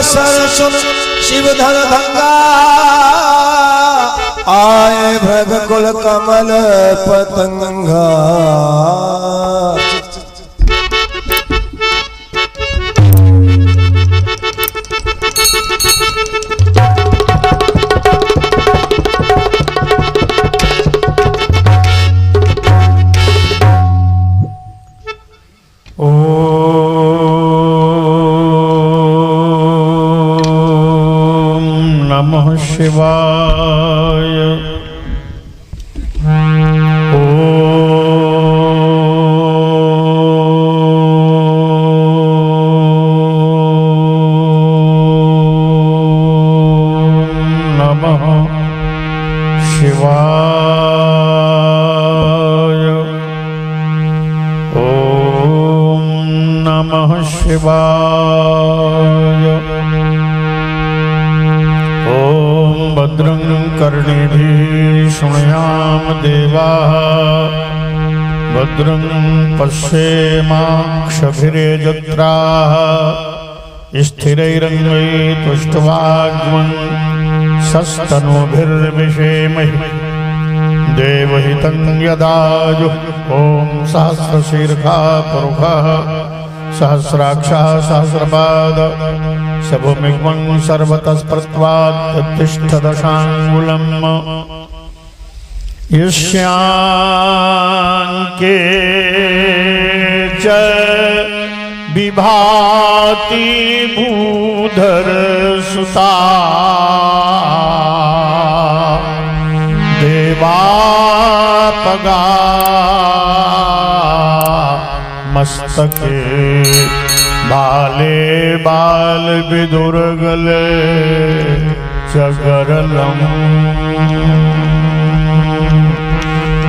अवसर सुन शिवधर धंगा आए भग कुल कमल पतंगा। शिवाय नमः शिवाय ओम नमः शिवाय। भद्रं कर्णेभिः शृणुयाम देवाः भद्रं पश्येमाक्षभिर्यजत्राः स्थिरैरङ्गैस्तुष्ट्वाग्मं सस्तनूभिर्विषेमहि देवहितं यदायुः। ॐ सहस्रशीर्षा पुरुषः सहस्राक्षः सहस्रपाद शभुमिग्मं सर्वतस्पृष्ट्वात्तिष्ठदशाङ्गुलम् यस्याङ्के च विभाति भूधरसुता देवापगा मस्तके बाले बाल विदुर्गले चगरलम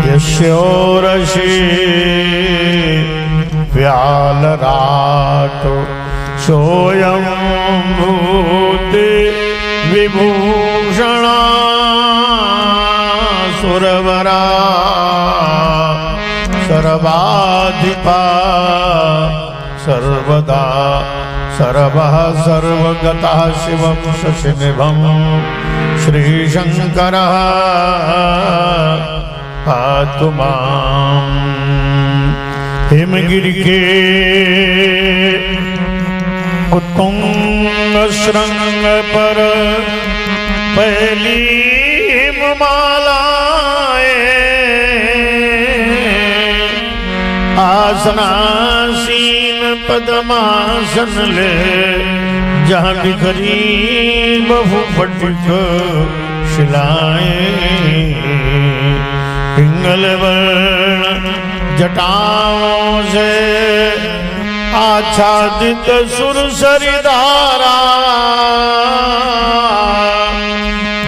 यस्योरसि व्यालराट सोऽयं भूति विभूषणा सुरवरा सर्वाधिपा सर्वदा सर्वः सर्वगतः शिवं शशिनिभं श्रीशङ्करः पातु मां। हिमगिरि के उत्तुंग शृंग पर पहली हिममालाएं आसनासीन पद्मासन ले जहाँ बिखरी बहुफटिक शिलाएं पिंगल वर्ण जटाओं से आच्छादित सुरसरी धारा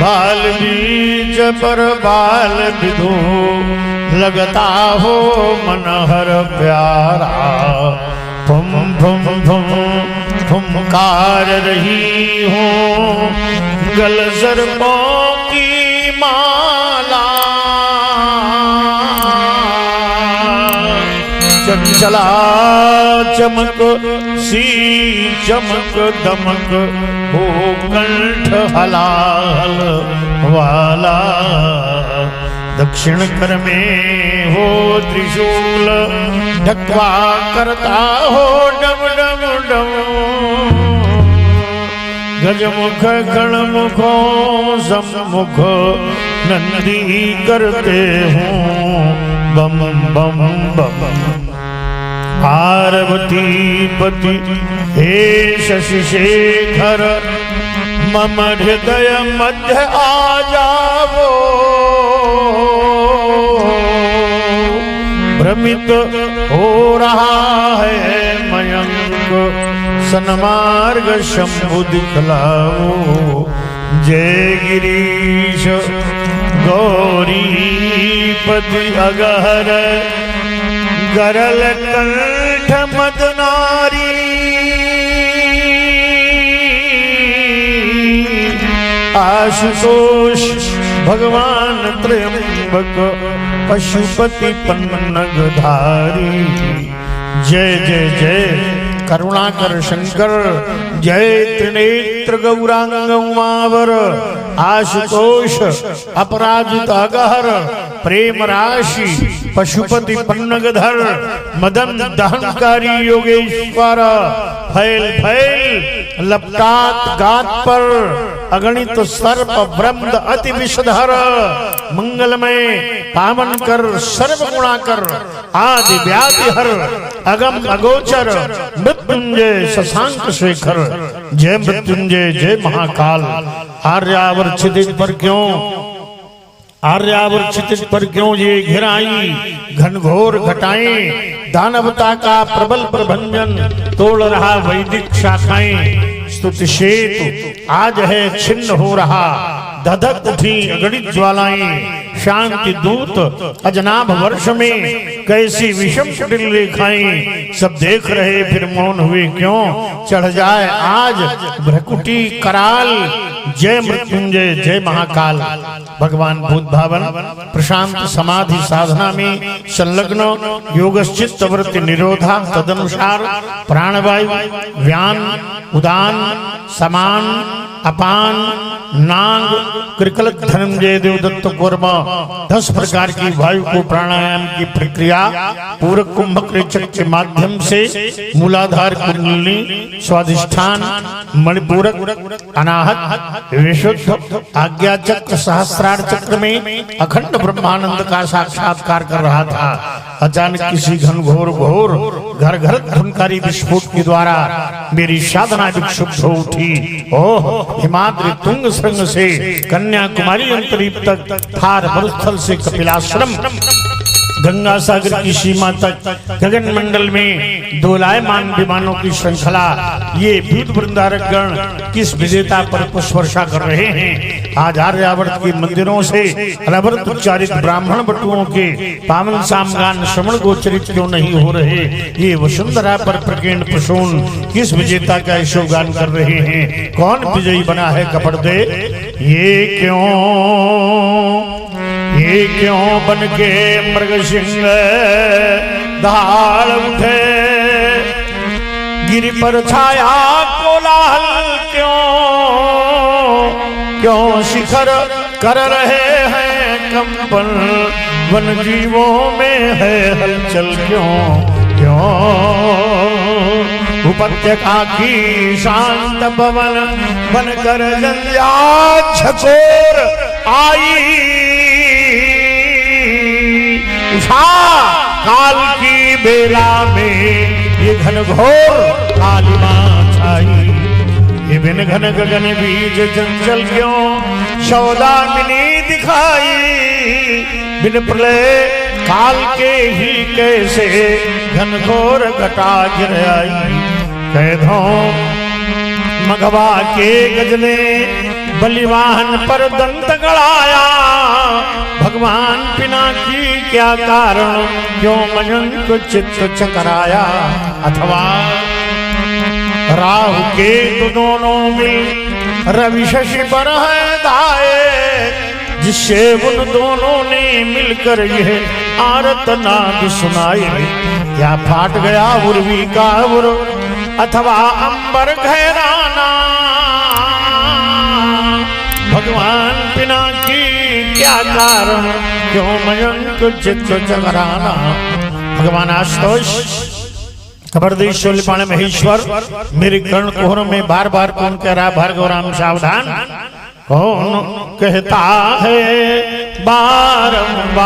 बाल बीज पर बाल विधु लगता हो मनहर प्यारा। फुम फुम फुम फुमकार रही हूँ गल सर्पों की माला चंचला चमक सी चमक दमक हो कंठ हलाल वाला दक्षिण कर में हो त्रिशूल ढकवा करता हो डम डम डम गजमुख गणमुखों सम्मुख नंदी करते हूँ बम बम बम। पार्वती पति हे शशि शेखर मम हृदय मध्य आ जावो भ्रमित हो रहा है मयंक सन्मार्ग शंभु दिखलाओ। जय गिरीश गौरीपति अगहर गरल कंठ मदनारी आशुतोष भगवान त्र्यंबक पशुपति पन्नगधारी। जय जय जय करुणाकर शंकर जय त्रिनेत्र गौरांग उमावर आशुतोष अपराजित अगहर प्रेम राशि पशुपति पन्नगधर मदन दहनकारी योगेश्वर फैल फैल लपटात गात पर अगणित सर्प ब्रह्म अति विषधर मंगलमय पावन कर सर्व गुणाकर आदि व्याधि हर अगम अगोचर मृत्युंजय शशांक शेखर जय मृत्युंजय जय महाकाल आर्यावर क्षितिज पर क्यों आर्यावर क्षितिज पर क्यों ये घिराई घनघोर घटाएं दानवता का प्रबल प्रभंजन तोड़ रहा वैदिक शाखाएं स्तुति शेतु आज है छिन्न हो रहा धधक उठी अगणित ज्वालाएं शांति दूत अजनाभ वर्ष में कैसी विषम कुटिल रेखाएं सब देख रहे फिर मौन हुए क्यों चढ़ जाए आज भ्रकुटी कराल जय मृत्युंजय जय महाकाल भगवान भूत भावन प्रशांत समाधि साधना में संलग्न योगश्चित्त वृत्ति निरोधा तदनुसार प्राणवायु व्यान उदान समान अपान नांग कृकल धनंजय देवदत्त कोरमा 10 प्रकार की वायु को प्राणायाम की प्रक्रिया पूरक कुंभक रेचक के माध्यम से मूलाधार कुंडलिनी स्वादिष्ठान मणिपूरक अनाहत विशुद्ध आज्ञा चक्र सहस्रार चक्र में अखंड ब्रह्मानंद का साक्षात्कार कर रहा था। अचानक किसी घनघोर घोर घर घर धनकारी विस्फोट के द्वारा मेरी साधना विक्षुब्ध हो उठी। ओह हिमाद्री तुंग श्रृंग से कन्याकुमारी अंतरीप तक थार मरुस्थल से कपिलाश्रम गंगा सागर की सीमा तक गगन मंडल में दोलायमान विमानों की श्रृंखला ये भूत वृंदारक गण किस विजेता पर पुष्प वर्षा कर रहे हैं। आज आर्यावर्त के मंदिरों से अनवरत उच्चारित ब्राह्मण बटुओं के पावन सामगान श्रवण गोचरित क्यों नहीं हो रहे। ये वसुंधरा पर प्रकीर्ण प्रसून किस विजेता का यशोगान कर रहे हैं। कौन विजयी बना है कपड़ दे। ये क्यों बन के मृग सिंह दहाड़ उठे गिर पर छाया कोलाहल क्यों शिखर कर रहे हैं कंपन वन जीवों में है हलचल क्यों उपत्यका की शांत पवन बनकर जंजिया झकोर आई उषा काल की बेला में ये घनघोर कालिमा छाई। ये बिन घन गगन बीज चंचल क्यों सौदामिनी दिखाई। बिन प्रलय काल के ही कैसे घनघोर घटा गिर आई। कैधों मघवा के गजने बलिवाहन पर दंत गड़ाया। भगवान पिनाकी क्या कारण क्यों मयंक चित्त चकराया। अथवा राहु के दोनों मिल रवि शशि पर है दाए जिससे उन दोनों ने मिलकर यह आर्तनाद सुनाए। क्या फाट गया उर्वी का उर अथवा अंबर घैराना। भगवान पिनाकी क्या कारण क्यों मयंक चित्त चकराना। भगवान आशुतोष खबरदेश शूल्यपाण महेश्वर मेरे कर्ण कोहरों में बार बार कौन कह रहा भार्गव राम सावधान। कौन कहता है बारंबार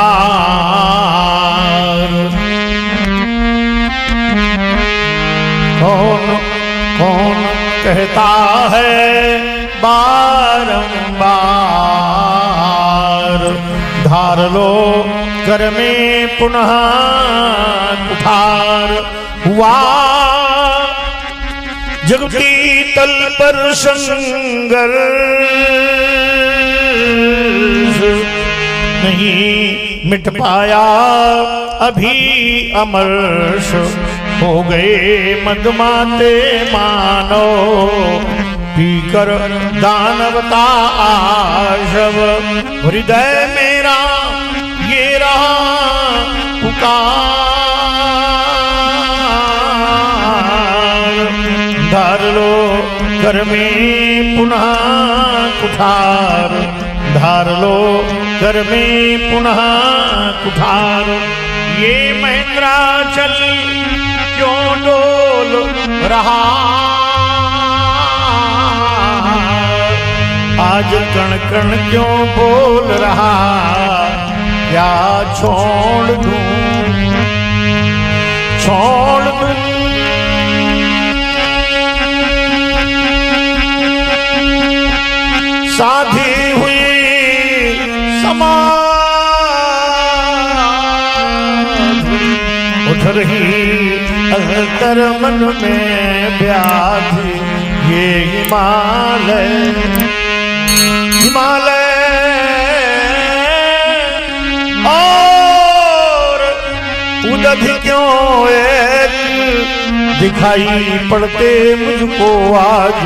कौन कहता है बारंबार धार लो कर में पुनः कुठार हुआ जगती तल पर संघर्ष नहीं मिट पाया अभी अमर्ष। हो गए मदमाते मानो पीकर दानवता आशव। हृदय मेरा ये रहा पुकार धार लो घर में पुनः कुठार, धार लो घर में पुनः कुठार। ये महेंद्राचल क्यों डोल रहा, आज कण कण क्यों बोल रहा, क्या छोड़ दूं छोड़ दूं। साधी हुई समाधि उठ रही अंतर मन में व्याधि, ये हिमालय हिमालय और उदधि क्यों एक दिखाई पड़ते मुझको आज।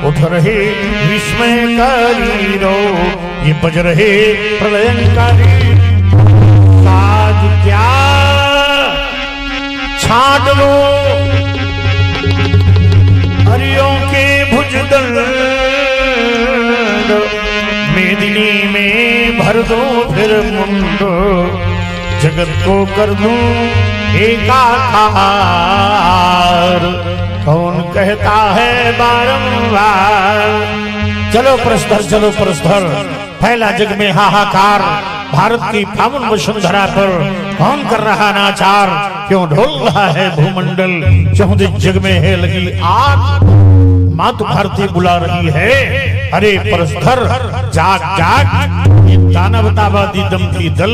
उठ रहे विस्मयकारी रो, ये बज रहे प्रलयंकारी साज, क्या छाट लो हरियों के भुजदंड, मेदिनी में भर दो फिर मुंड, जगत को कर दूं एकाकार। कौन कहता है बारंबार, चलो प्रस्थर चलो प्रस्थर, फैला जग में हाहाकार। भारत की पावन वसुंधरा पर कौन कर रहा नाचार, क्यों ढोल रहा है भूमंडल, चहुंदे जग में है लगी आग। मातु भारती बुला रही है, अरे प्रस्थर जाग जाग। ये दानवतावादी दंपति दल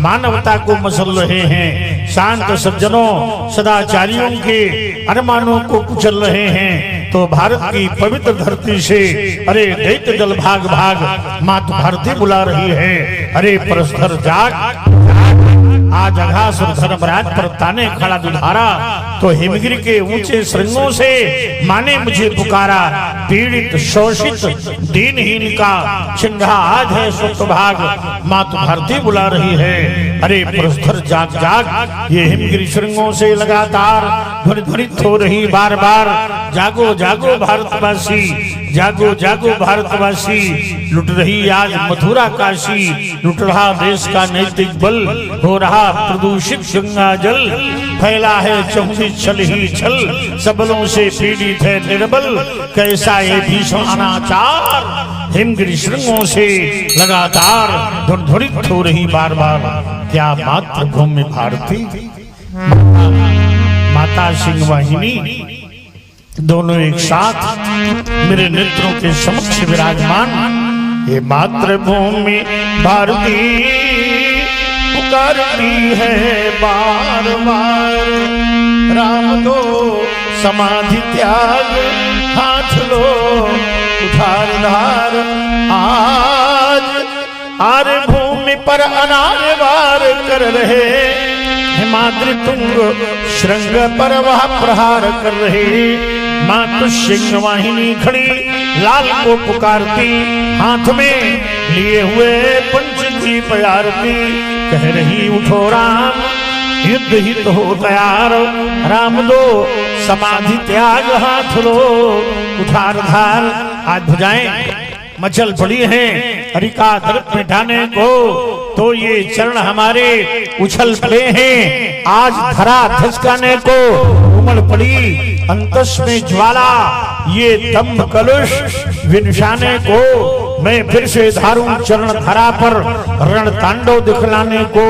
मानवता को मसल रहे हैं, शांत सज्जनों सदाचारियों के अरमानों को कुचल रहे हैं। तो भारत की पवित्र धरती से अरे दैत्य दल भाग भाग, मातु भारती बुला रही है, अरे प्रस्थर जाग। आज अघासुर धर्मराज पर ताने खड़ा दुधारा, तो हिमगिरी के ऊंचे श्रृंगों से माने मुझे पुकारा। पीड़ित शोषित दीनहीन का छिंडा आज है सुप्तभाग, मातु भारती बुला रही है, अरे प्रस्थर जाग जाग। ये हिमगिरी श्रृंगों से लगातार ध्वनित हो रही बार बार, जागो जागो भारतवासी, जागो जागो भारतवासी। लुट रही आज मथुरा काशी, लुट रहा देश का नैतिक बल, हो रहा प्रदूषित गंगा जल, फैला है चहुंदी छल ही छल, सबलों से पीड़ित है निर्बल। कैसा ये भीषण अनाचार, हिमगिरी श्रृंगों से लगातार ध्वनित हो रही बार बार। क्या मातृभूमि भारती, माता सिंह वाहिनी दोनों एक साथ मेरे नेत्रों के समक्ष विराजमान। ये मातृभूमि भारती पुकारती है बार बार, राम दो समाधि त्याग, हाथ लो उधार धार। आज आर्य भूमि पर अनार्य वार कर रहे, हिमाद्रि तुंग श्रृंग पर वह प्रहार कर रहे। मातु सिंह वाहिनी खड़ी लाल को पुकारती, हाथ में लिए हुए पंचदीप आरती, कह रही उठो राम युद्ध हित हो तैयार। राम दो समाधि त्याग, हाथ लो उठार धार। आज भुजाएं मचल पड़ी हैं हरिका दर्प मिटाने को, तो ये चरण हमारे उछल पड़े हैं आज धरा धसकाने को। उमड़ पड़ी अंतस में ज्वाला, ये दम्भ कलुष विनशाने को। मैं फिर से धारूं चरण धरा पर रण तांडव दिखलाने को।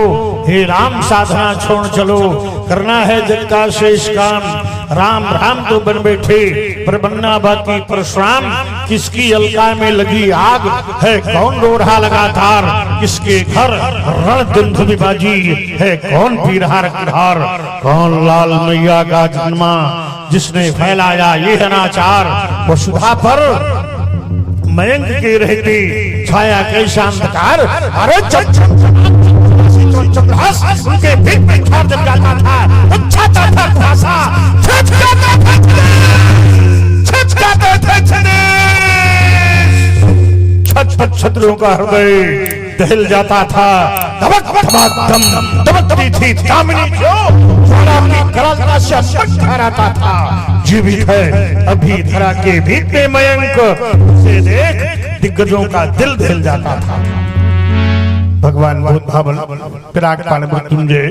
हे राम साधना छोड़ चलो, करना है जग का शेष काम। राम राम तो बन बैठे पर बनना बाकी परशुराम। किसकी अलका में लगी आग है, कौन रो रहा लगातार। किसके घर रण दुंदुभी बाजी है, कौन पी रहा रखधार। कौन लाल मैया का जन्मा जिसने फैलाया ये अनाचार। वसुधा पर मयंक के रहते छाया कैसा अंधकार। अरे उनके पीठ पे ठार जब जाता था, उछाता था कुहासा, छिचकाते थे छत छत शत्रुओं का हृदय दहल जाता था। धबक धमाधम दबकती थी दामिनी जो ज्वाला की करालता से अटक ठहराता था। जीवित है अभी धरा के भीतरे मयंक, उसे देख दिग्गजों का दिल दहल जाता था। भगवान भूत भावन पिराक पान मृत्युंजय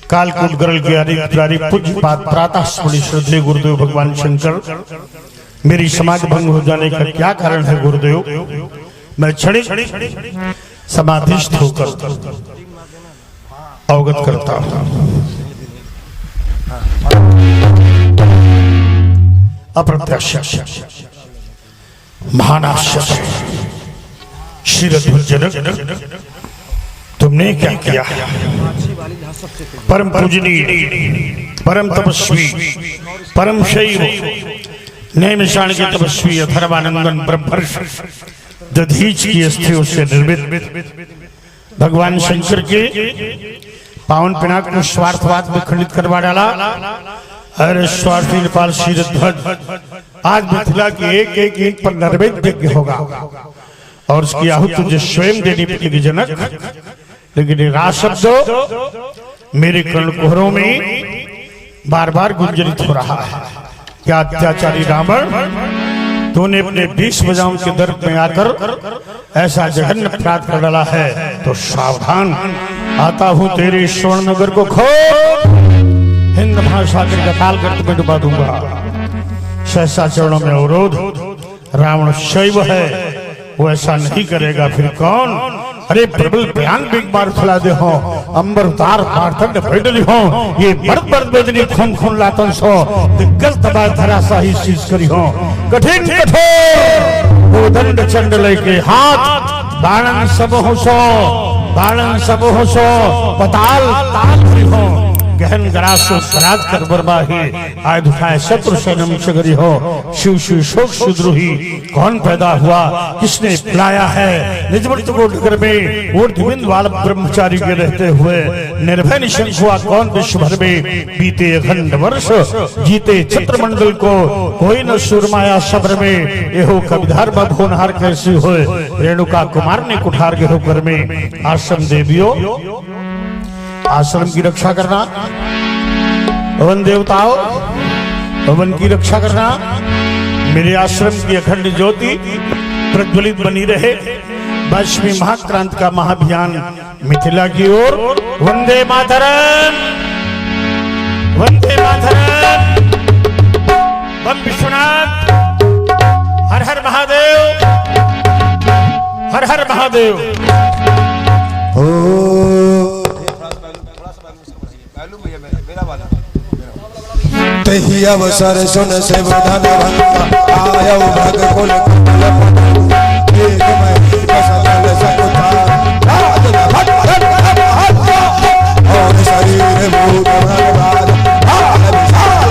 कालकूट गरल गिरी पूज्यपाद प्रातः स्मरणीय श्रद्धेय गुरुदेव भगवान शंकर, मेरी समाज भंग हो जाने का क्या कारण है गुरुदेव? मैं क्षणिक समाधिस्थ होकर अवगत करता हूं। अप्रत्यक्ष महानाश्य शिरध्वजनक तुमने क्या किया? परम पूजनीय, परम तपस्वी, परम शैव, नैमिषारण्य के तपस्वी अथर्वानंदन ब्रह्मर्षि दधीच की अस्थियों से निर्मित भगवान शंकर के पावन पिनाक को स्वार्थवाद में खंडित करवा डाला। अरे स्वार्थी नेपाल शिरध्वज आज मिथिला की एक एक ईंट पर नैवेद्य होगा और उसकी आहुति तुझे स्वयं देनी पड़ेगी जनक। लेकिन ये राज शब्द मेरे कर्णकुहरों में बार बार गुंजरित हो रहा है। क्या अत्याचारी रावण, तूने अपने 20 भुजाओं के दर में आकर ऐसा जघन्य अपराध कर डाला है तो सावधान, आता हूं तेरे स्वर्ण नगर को खोल, हिंद महासागर का काल गर्त में डुबा दूंगा। सहसा चरणों में अवरोध, रावण शैव है, वो ऐसा नहीं करेगा फिर कौन? अरे प्रबल बयान एक बार फैला दे हो, अंबर उतार पार्थंड फैडली हो, ये मर्द मर्द बेदनी खून खून लातन सो, दिग्गज दबा धरासा ही शीश करी हो। कठिन कठोर वो दंड चंडल के हाथ, बाणन सब हो सो, बाणन सब हो सो, पताल ताल हो, गहन गरासो श्राद्ध कर बरबाही, आयुध उठाए शत्रु सैनम चगरी हो, शिव शिव शोक सुद्रोही, कौन पैदा हुआ, किसने लाया है? निजमृत को नगर में ऊर्ध्वविंद वाल ब्रह्मचारी के रहते हुए निर्भय निशंक हुआ कौन विश्व भर में? बीते अखंड वर्ष जीते छत्रमंडल को, कोई न सुरमाया सब्र में, एहो कविधार मत होनहार कैसे होए? रेणुका कुमार ने कुठार के होकर में आश्रम देवियों, आश्रम की रक्षा करना, वन देवताओं वन की रक्षा करना, मेरे आश्रम की अखंड ज्योति प्रज्वलित बनी रहे। 22वीं महाक्रांति का महाभियान मिथिला की ओर। वंदे मातरम, वंदे मातरम, बम विश्वनाथ, हर हर महादेव, हर हर महादेव। तही अवसर सुन से धन भंगा, आयो भग कुल कमल पतंगा, एक मैं सकल सकुचार, राज भट और शरीर भूत भगवान, भाल विशाल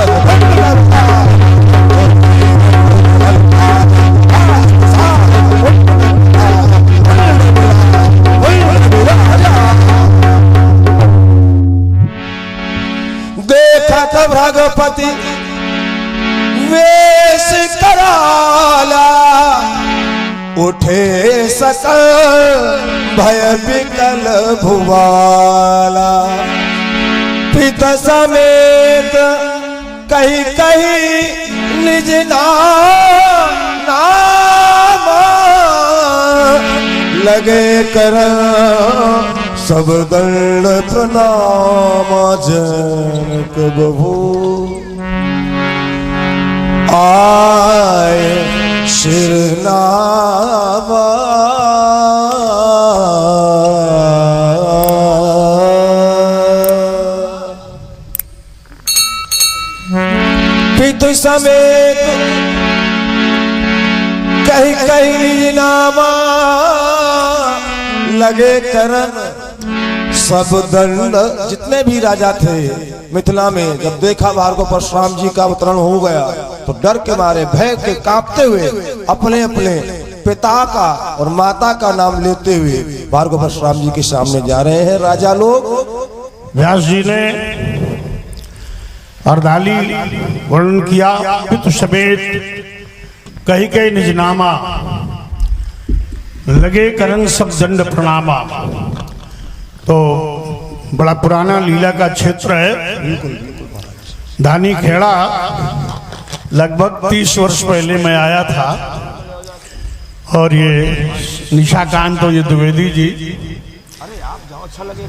देखत भगपति वेश कराला, उठे सकल भय विकल भुवाला। पिता समेत कहीं कहीं निज नाम लगे कर सब दंड प्रणाम जनक बभू। आए शिरनावा पितु समेत कहीं कहीं नामा लगे करन सब दंड। जितने भी राजा थे मिथिला में, जब देखा बाहर को परशुराम जी का अवतरण हो गया तो डर के मारे भय के कांपते हुए अपने अपने पिता का और माता का नाम लेते हुए बाहर को परशुराम जी के सामने जा रहे हैं राजा लोग। व्यास जी ने अर्धाली वर्णन किया, पितु समेत कहीं कहीं निजनामा लगे करन सब दंड प्रणामा। तो बड़ा पुराना लीला का क्षेत्र है। धानी खेड़ा लगभग 30 वर्ष पहले मैं आया था और ये निशाकांत तो ये द्विवेदी जी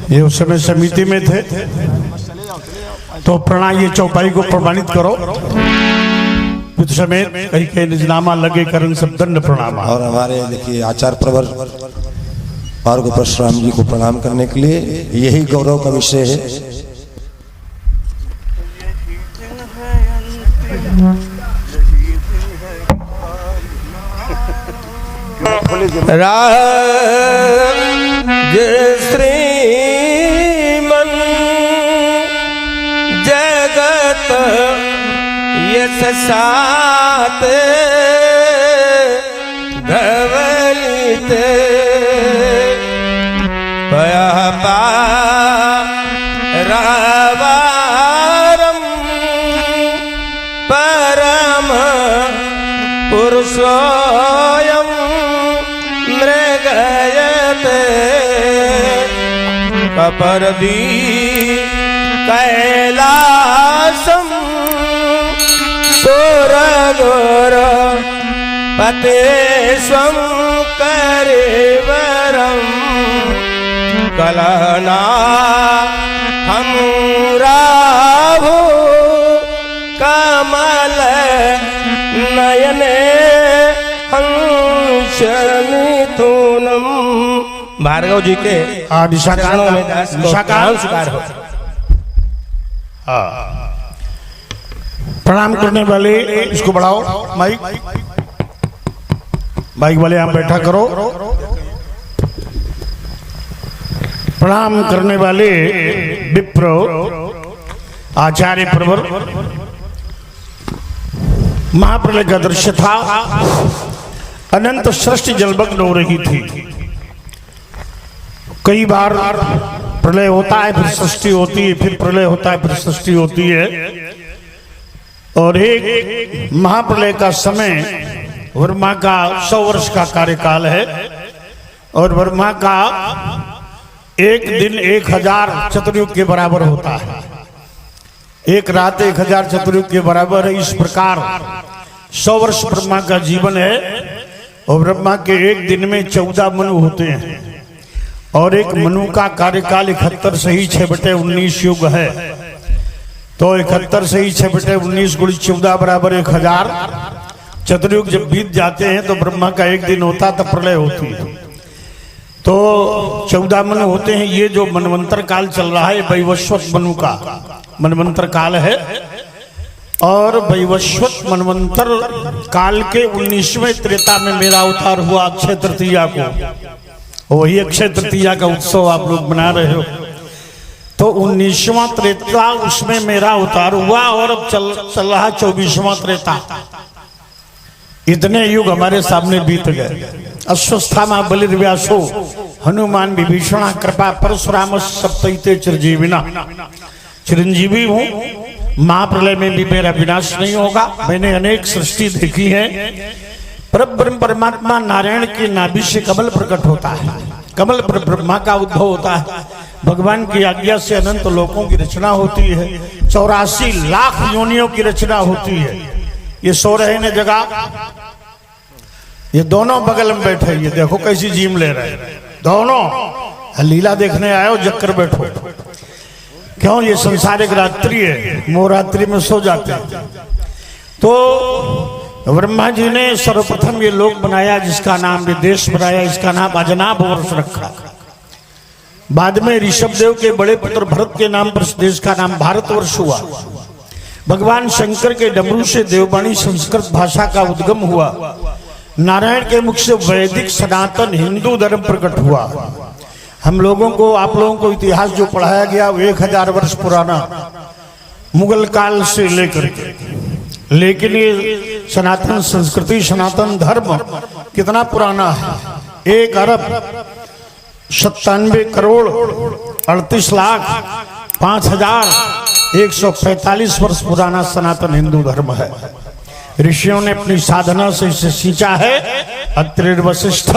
ये उस समय समिति में थे। तो प्रणाम ये चौपाई को प्रमाणित करो समेत कहीं कहीं निजनामा लगे करण सब दंड प्रणाम। और हमारे देखिए आचार्य प्रवर भार्गव परशुराम जी को प्रणाम करने के लिए यही गौरव का विषय है। श्रीमन जगत यश सात धवलित रावारम परम पुरुषोयम मृगयते कपर्दी कैलासम सोरगोर पतेश्वं करेवरम कलना हमराभो कमल नयने हंसमिथुनम। भार्गव जी के चरणों में दास को नमस्कार हो। प्रणाम करने वाले इसको बढ़ाओ माइक बाइक वाले आप बैठा करो। प्रणाम करने वाले विप्र आचार्य प्रवर महाप्रलय का दृश्य था। अनंत सृष्टि जलमग्न हो रही थी। कई बार प्रलय होता है फिर सृष्टि होती है, फिर प्रलय होता है फिर सृष्टि होती है। और एक महाप्रलय का समय वर्मा का 100 वर्ष का कार्यकाल है और वर्मा का एक दिन 1000 चतुर्युग के बराबर होता है। एक रात 1000 चतुर्युग के बराबर है। इस प्रकार 100 वर्ष ब्रह्मा का जीवन है और ब्रह्मा के एक दिन में 14 मनु होते हैं और एक मनु का कार्यकाल 71 से ही 6/19 युग है। तो 71 से ही 6/19 × 14 बराबर 1000 चतुर्युग जब बीत जाते हैं तो ब्रह्मा का एक दिन होता तब प्रलय होती है। तो 14 मनु होते हैं। ये जो मनवंतर काल चल रहा है वैवस्वत मनु का मनवंतर काल है और वैवस्वत मनवंतर काल के 19वें त्रेता में मेरा अवतार हुआ अक्षय तृतीया को। वही अक्षय तृतीया का उत्सव आप लोग मना रहे हो। तो 19वां त्रेता उसमें मेरा अवतार हुआ और अब चल रहा 24वां त्रेता। इतने युग हमारे सामने बीत गए। अश्वस्थामा बलिर्व्यासो हनुमान विभीषणा कृपा परशुराम सप्तैते चिरंजीविना। चिरंजीवी हूँ। महाप्रलय में भी मेरा विनाश नहीं होगा। मैंने अनेक सृष्टि देखी है। परब्रह्म परमात्मा नारायण के नाभि से कमल प्रकट होता है। कमल पर ब्रह्मा का उद्भव होता है। भगवान की आज्ञा से अनंत लोकों की रचना होती है। 84 लाख योनियों की रचना होती है। ये सो रहे ने जगह, ये दोनों बगल में बैठे। ये देखो कैसी जीम ले रहे हैं दोनों। लीला देखने आए हो जक्कर बैठो। क्यों? ये संसारिक रात्रि है। मोहरात्रि में सो जाते हैं। तो ब्रह्मा जी ने सर्वप्रथम ये लोक बनाया जिसका नाम विदेश बनाया। इसका नाम अजनाभ वर्ष रखा। बाद में ऋषभदेव के बड़े पुत्र भरत के नाम पर इस देश का नाम भारतवर्ष हुआ। भगवान शंकर के डमरू से देववाणी संस्कृत भाषा का उद्गम हुआ। नारायण के मुख से वैदिक सनातन हिंदू धर्म प्रकट हुआ। हम लोगों को आप लोगों को इतिहास जो पढ़ाया गया वो 1000 वर्ष पुराना मुगल काल से लेकर के। लेकिन ये सनातन संस्कृति सनातन धर्म कितना पुराना है। 1 अरब 97 करोड़ 38 लाख 5145 वर्ष पुराना सनातन हिंदू धर्म है। ऋषियों ने अपनी साधना से इसे सींचा है। अत्रि वशिष्ठ